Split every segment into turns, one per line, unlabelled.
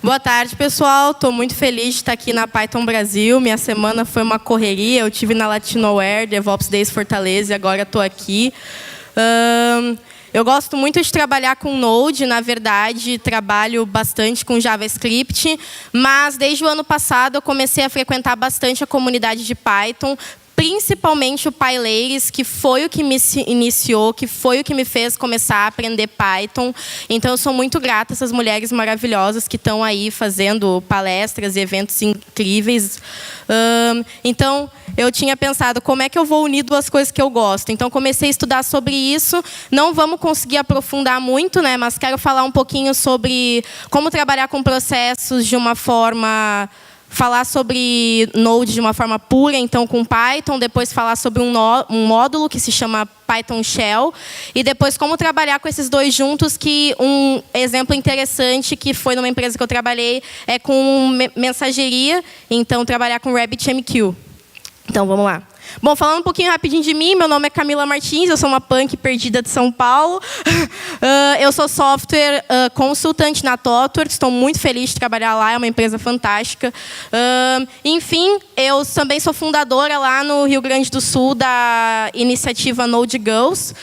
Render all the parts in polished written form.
Boa tarde, pessoal. Estou muito feliz de estar aqui na Python Brasil. Minha semana foi uma correria. Eu tive na Latinoware, DevOps Days Fortaleza, e agora estou aqui. Eu gosto muito de trabalhar com Node. Na verdade, trabalho bastante com JavaScript. Mas, desde o ano passado, eu comecei a frequentar bastante a comunidade de Python, principalmente o PyLadies, que foi o que me iniciou, que foi o que me fez começar a aprender Python. Então, eu sou muito grata a essas mulheres maravilhosas que estão aí fazendo palestras e eventos incríveis. Então, eu tinha pensado, como é que eu vou unir duas coisas que eu gosto? Então, comecei a estudar sobre isso. Não vamos conseguir aprofundar muito, né? Mas quero falar um pouquinho sobre como trabalhar com processos de uma forma... Falar sobre Node de uma forma pura, então com Python, depois falar sobre um módulo que se chama Python Shell, e depois como trabalhar com esses dois juntos, que um exemplo interessante que foi numa empresa que eu trabalhei é com mensageria, então trabalhar com RabbitMQ. Então, vamos lá. Bom, falando um pouquinho rapidinho de mim, meu nome é Camila Martins, eu sou uma punk perdida de São Paulo. Eu sou software consultante na Totor, estou muito feliz de trabalhar lá, é uma empresa fantástica. Enfim, eu também sou fundadora lá no Rio Grande do Sul da iniciativa Node Girls.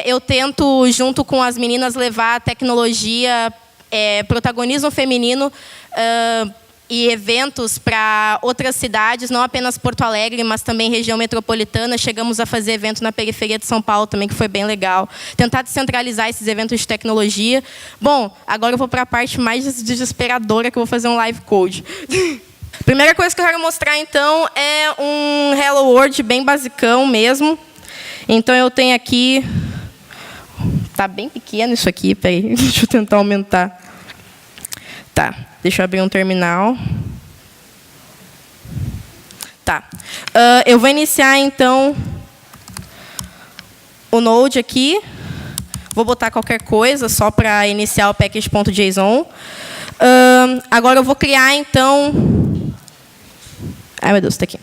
Eu tento, junto com as meninas, levar a tecnologia, protagonismo feminino, e eventos para outras cidades, não apenas Porto Alegre, mas também região metropolitana. Chegamos a fazer evento na periferia de São Paulo também, que foi bem legal. Tentar descentralizar esses eventos de tecnologia. Bom, agora eu vou para a parte mais desesperadora, que eu vou fazer um live code. Primeira coisa que eu quero mostrar, então, é um Hello World bem basicão mesmo. Então, eu tenho aqui... Está bem pequeno isso aqui, peraí, deixa eu tentar aumentar. Tá. Deixa eu abrir um terminal. Tá. Eu vou iniciar, então, o Node aqui. Vou botar qualquer coisa, só para iniciar o package.json. Agora, eu vou criar, então... Ai, meu Deus, está aqui.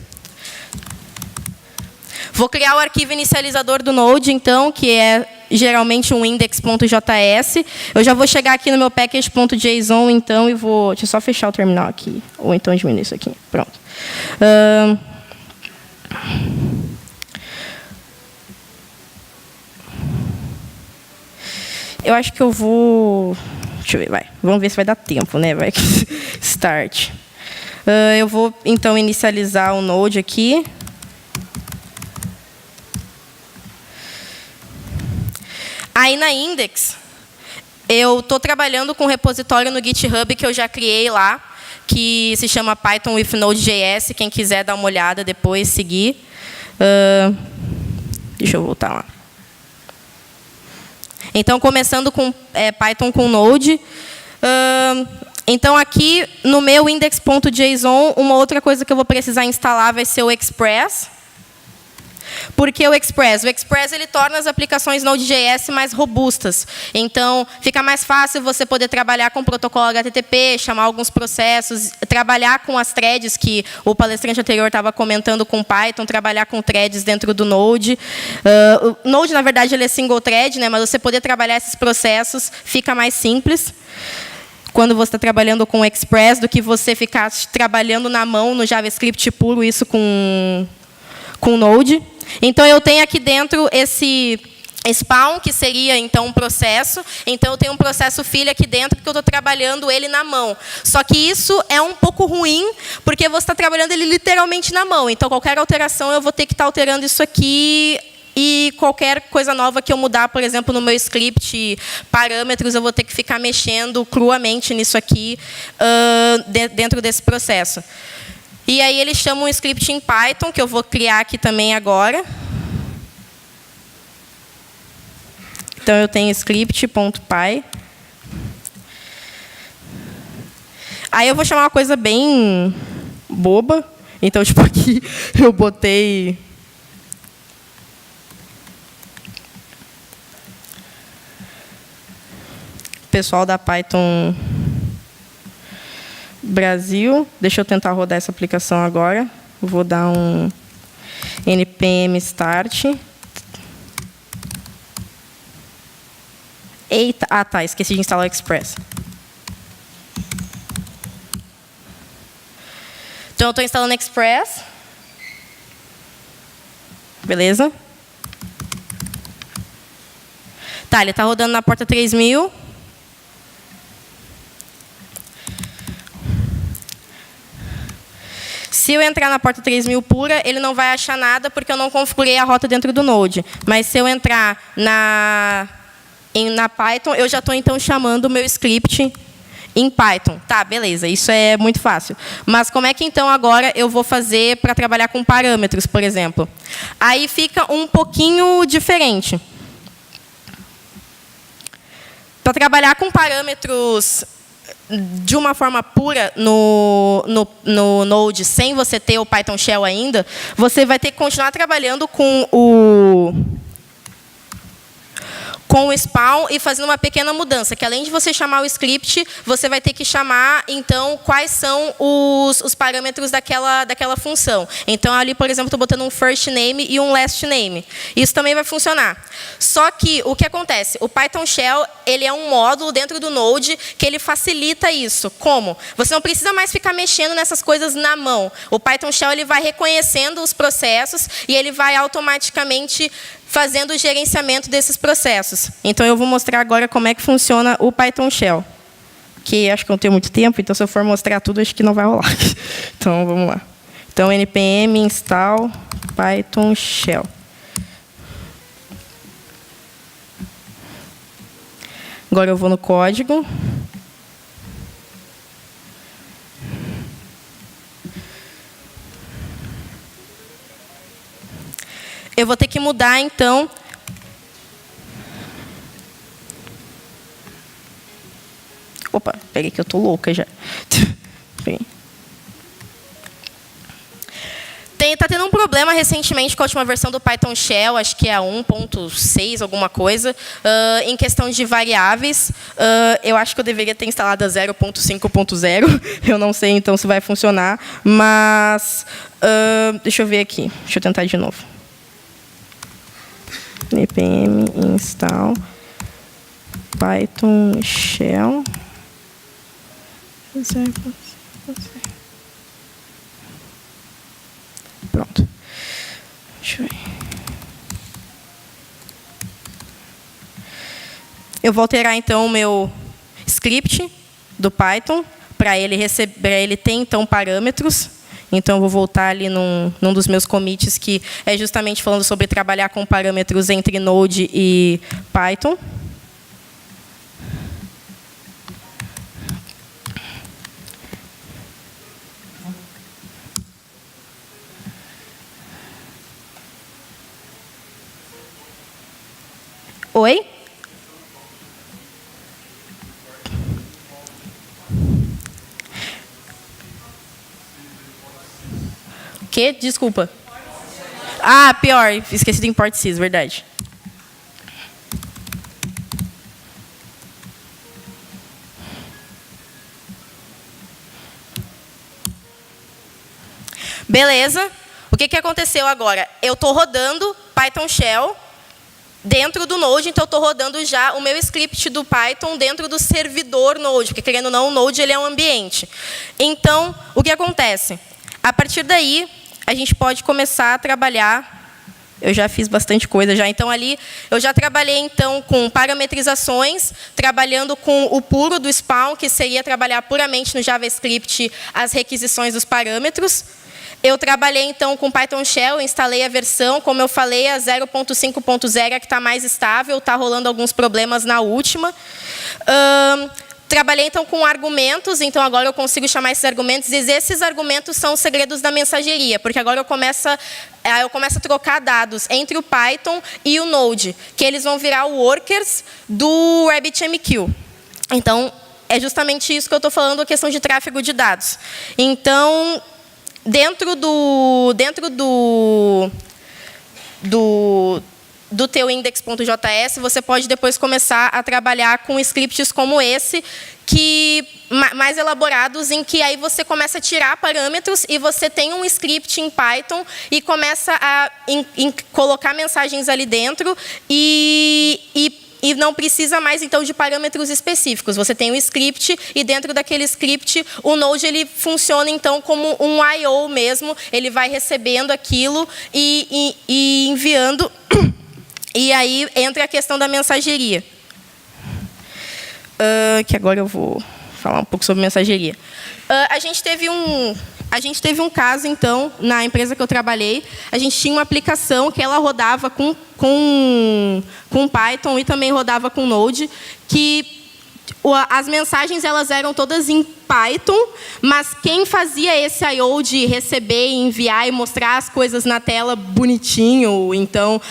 Vou criar o arquivo inicializador do Node, então, que é geralmente um index.js. Eu já vou chegar aqui no meu package.json, então, e vou... Deixa eu só fechar o terminal aqui, ou então diminuir isso aqui. Pronto. Eu acho que eu vou... Deixa eu ver, vai. Vamos ver se vai dar tempo, né? Vai. Start. Eu vou, então, inicializar o Node aqui. Aí, na Index, eu estou trabalhando com um repositório no GitHub que eu já criei lá, que se chama Python with Node.js. Quem quiser dar uma olhada depois, seguir. Deixa eu voltar lá. Então, começando com Python com Node. Então, aqui, no meu index.json, uma outra coisa que eu vou precisar instalar vai ser o Express. Por que o Express? O Express ele torna as aplicações Node.js mais robustas. Então, fica mais fácil você poder trabalhar com o protocolo HTTP, chamar alguns processos, trabalhar com as threads, que o palestrante anterior estava comentando com Python, trabalhar com threads dentro do Node. O Node, na verdade, ele é single thread, né, mas você poder trabalhar esses processos fica mais simples quando você está trabalhando com o Express, do que você ficar trabalhando na mão no JavaScript puro, isso com Node. Então, eu tenho aqui dentro esse spawn, que seria, então, um processo. Então, eu tenho um processo filho aqui dentro, que eu estou trabalhando ele na mão. Só que isso é um pouco ruim, porque você está trabalhando ele literalmente na mão. Então, qualquer alteração, eu vou ter que estar alterando isso aqui. E qualquer coisa nova que eu mudar, por exemplo, no meu script, parâmetros, eu vou ter que ficar mexendo cruamente nisso aqui, dentro desse processo. E aí, eles chamam um script em Python, que eu vou criar aqui também agora. Então, eu tenho script.py. Aí, eu vou chamar uma coisa bem boba. Então, tipo, aqui eu botei... Pessoal da Python... Brasil. Deixa eu tentar rodar essa aplicação agora. Vou dar um npm start. Eita, tá, esqueci de instalar o Express. Então, eu estou instalando Express. Beleza? Tá, ele está rodando na porta 3000. Se eu entrar na porta 3000 pura, ele não vai achar nada, porque eu não configurei a rota dentro do Node. Mas se eu entrar na Python, eu já estou, então, chamando o meu script em Python. Tá, beleza, isso é muito fácil. Mas como é que, então, agora eu vou fazer para trabalhar com parâmetros, por exemplo? Aí fica um pouquinho diferente. Para trabalhar com parâmetros de uma forma pura no Node, sem você ter o Python Shell ainda, você vai ter que continuar trabalhando com o spawn e fazendo uma pequena mudança, que além de você chamar o script, você vai ter que chamar, então, quais são os parâmetros daquela função. Então, ali, por exemplo, estou botando um first name e um last name. Isso também vai funcionar. Só que, o que acontece? O Python Shell, ele é um módulo dentro do Node que ele facilita isso. Como? Você não precisa mais ficar mexendo nessas coisas na mão. O Python Shell, ele vai reconhecendo os processos e ele vai automaticamente fazendo o gerenciamento desses processos. Então, eu vou mostrar agora como é que funciona o Python Shell. Que acho que não tenho muito tempo, então, se eu for mostrar tudo, acho que não vai rolar. Então, vamos lá. Então, npm install Python Shell. Agora, eu vou no código. Eu vou ter que mudar, então, opa, peraí que eu tô louca já. Está tendo um problema recentemente com a última versão do Python Shell, acho que é a 1.6, alguma coisa, em questão de variáveis. Eu acho que eu deveria ter instalado a 0.5.0. Eu não sei, então, se vai funcionar. Mas, deixa eu ver aqui. Deixa eu tentar de novo. npm install Python Shell. Pronto. Deixa eu ver. Eu vou alterar, então, o meu script do Python para ele ter, então, parâmetros. Então, eu vou voltar ali num dos meus commits, que é justamente falando sobre trabalhar com parâmetros entre Node e Python. Oi? O quê? Desculpa. Ah, pior. Esqueci do import sys, verdade. Beleza. O que aconteceu agora? Eu estou rodando Python Shell dentro do Node, então eu estou rodando já o meu script do Python dentro do servidor Node, porque, querendo ou não, o Node ele é um ambiente. Então, o que acontece? A partir daí, a gente pode começar a trabalhar. Eu já fiz bastante coisa já. Então, ali, eu já trabalhei, então, com parametrizações, trabalhando com o puro do spawn, que seria trabalhar puramente no JavaScript as requisições dos parâmetros. Eu trabalhei, então, com Python Shell, instalei a versão, como eu falei, a 0.5.0 é que está mais estável, está rolando alguns problemas na última. Trabalhei, então, com argumentos, então agora eu consigo chamar esses argumentos, e esses argumentos são os segredos da mensageria, porque agora eu começo a trocar dados entre o Python e o Node, que eles vão virar workers do RabbitMQ. Então, é justamente isso que eu estou falando, a questão de tráfego de dados. Então, dentro do teu index.js, você pode depois começar a trabalhar com scripts como esse, mais elaborados, em que aí você começa a tirar parâmetros e você tem um script em Python e começa a colocar mensagens ali dentro e e não precisa mais, então, de parâmetros específicos. Você tem um script, e dentro daquele script, o Node ele funciona, então, como um I/O mesmo. Ele vai recebendo aquilo e enviando. E aí entra a questão da mensageria. Que agora eu vou falar um pouco sobre mensageria. A gente teve um caso, então, na empresa que eu trabalhei. A gente tinha uma aplicação que ela rodava com Python e também rodava com Node, que as mensagens elas eram todas em Python, mas quem fazia esse I/O de receber, enviar e mostrar as coisas na tela bonitinho, então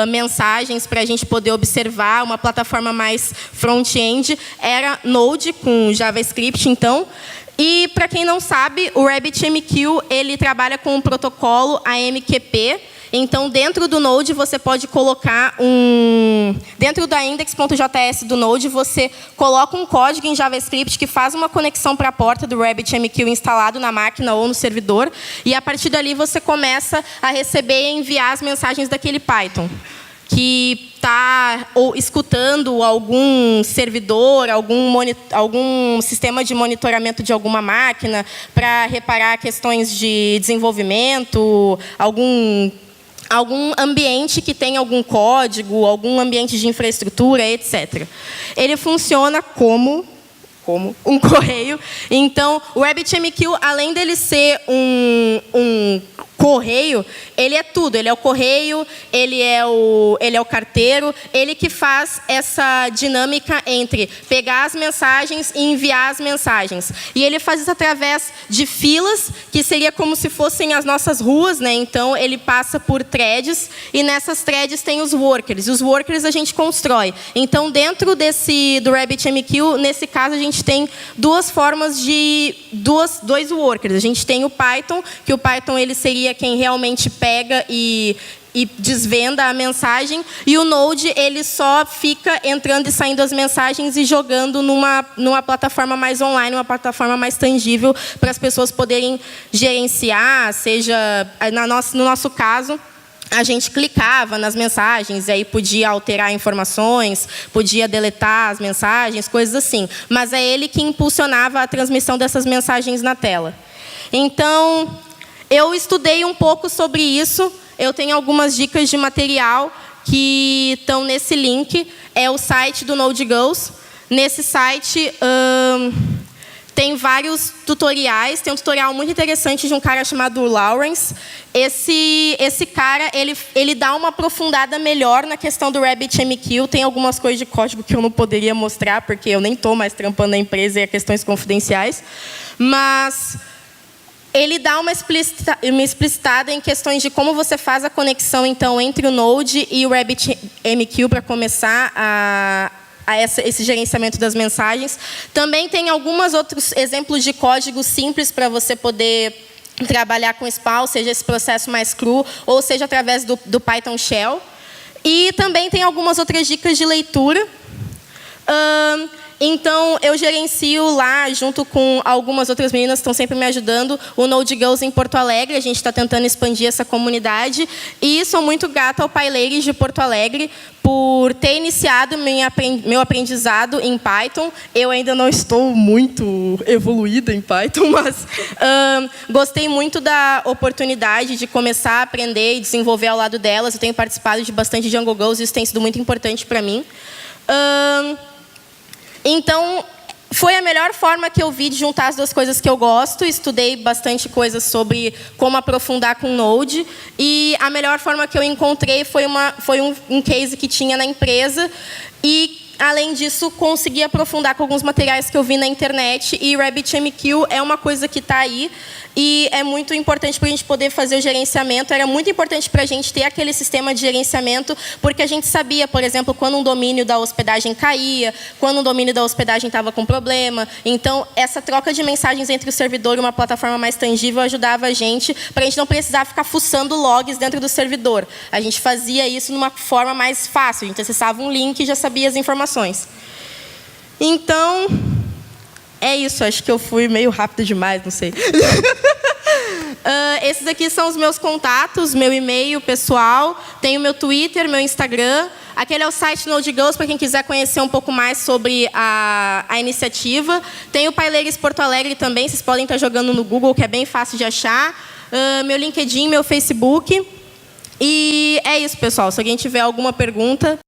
mensagens para a gente poder observar, uma plataforma mais front-end, era Node com JavaScript, então. E, para quem não sabe, o RabbitMQ ele trabalha com o protocolo AMQP. Então, dentro do Node, você pode colocar dentro da index.js do Node, você coloca um código em JavaScript que faz uma conexão para a porta do RabbitMQ instalado na máquina ou no servidor. E, a partir dali, você começa a receber e enviar as mensagens daquele Python, que está escutando algum servidor, algum sistema de monitoramento de alguma máquina para reparar questões de desenvolvimento, algum ambiente que tem algum código, algum ambiente de infraestrutura, etc. Ele funciona como um correio. Então, o RabbitMQ, além dele ser um correio, ele é tudo. Ele é o correio, ele é o carteiro, ele que faz essa dinâmica entre pegar as mensagens e enviar as mensagens. E ele faz isso através de filas, que seria como se fossem as nossas ruas, né? Então, ele passa por threads, e nessas threads tem os workers. E os workers a gente constrói. Então, dentro do RabbitMQ, nesse caso, a gente tem duas formas de dois workers. A gente tem o Python, que o Python ele seria quem realmente pega e desvenda a mensagem, e o Node ele só fica entrando e saindo as mensagens e jogando numa plataforma mais online, uma plataforma mais tangível para as pessoas poderem gerenciar, seja no nosso caso. A gente clicava nas mensagens, e aí podia alterar informações, podia deletar as mensagens, coisas assim. Mas é ele que impulsionava a transmissão dessas mensagens na tela. Então, eu estudei um pouco sobre isso. Eu tenho algumas dicas de material que estão nesse link. É o site do NodeGoes. Nesse site tem vários tutoriais. Tem um tutorial muito interessante de um cara chamado Lawrence. Esse cara, ele dá uma aprofundada melhor na questão do RabbitMQ. Tem algumas coisas de código que eu não poderia mostrar, porque eu nem estou mais trampando na empresa e é questões confidenciais. Mas ele dá uma explicitada em questões de como você faz a conexão, então, entre o Node e o RabbitMQ para começar esse gerenciamento das mensagens. Também tem alguns outros exemplos de código simples para você poder trabalhar com SPA, seja esse processo mais cru, ou seja através do Python Shell. E também tem algumas outras dicas de leitura. Então, eu gerencio lá, junto com algumas outras meninas que estão sempre me ajudando, o NodeGoes em Porto Alegre. A gente está tentando expandir essa comunidade. E sou muito grata ao PyLadies de Porto Alegre por ter iniciado meu aprendizado em Python. Eu ainda não estou muito evoluída em Python, mas gostei muito da oportunidade de começar a aprender e desenvolver ao lado delas. Eu tenho participado de bastante DjangoGoes e isso tem sido muito importante para mim. Então, foi a melhor forma que eu vi de juntar as duas coisas que eu gosto. Estudei bastante coisas sobre como aprofundar com Node. E a melhor forma que eu encontrei foi um case que tinha na empresa. E, além disso, consegui aprofundar com alguns materiais que eu vi na internet. E RabbitMQ é uma coisa que está aí. E é muito importante para a gente poder fazer o gerenciamento. Era muito importante para a gente ter aquele sistema de gerenciamento, porque a gente sabia, por exemplo, quando um domínio da hospedagem caía, quando um domínio da hospedagem estava com problema. Então, essa troca de mensagens entre o servidor e uma plataforma mais tangível ajudava a gente, para a gente não precisar ficar fuçando logs dentro do servidor. A gente fazia isso de uma forma mais fácil. A gente acessava um link e já sabia as informações. Então, é isso. Acho que eu fui meio rápido demais, não sei. Esses aqui são os meus contatos, meu e-mail pessoal, tenho meu Twitter, meu Instagram. Aquele é o site Node Girls, para quem quiser conhecer um pouco mais sobre a iniciativa. Tem o Paileiros Porto Alegre também, vocês podem estar jogando no Google, que é bem fácil de achar. Meu LinkedIn, meu Facebook. E é isso, pessoal. Se alguém tiver alguma pergunta...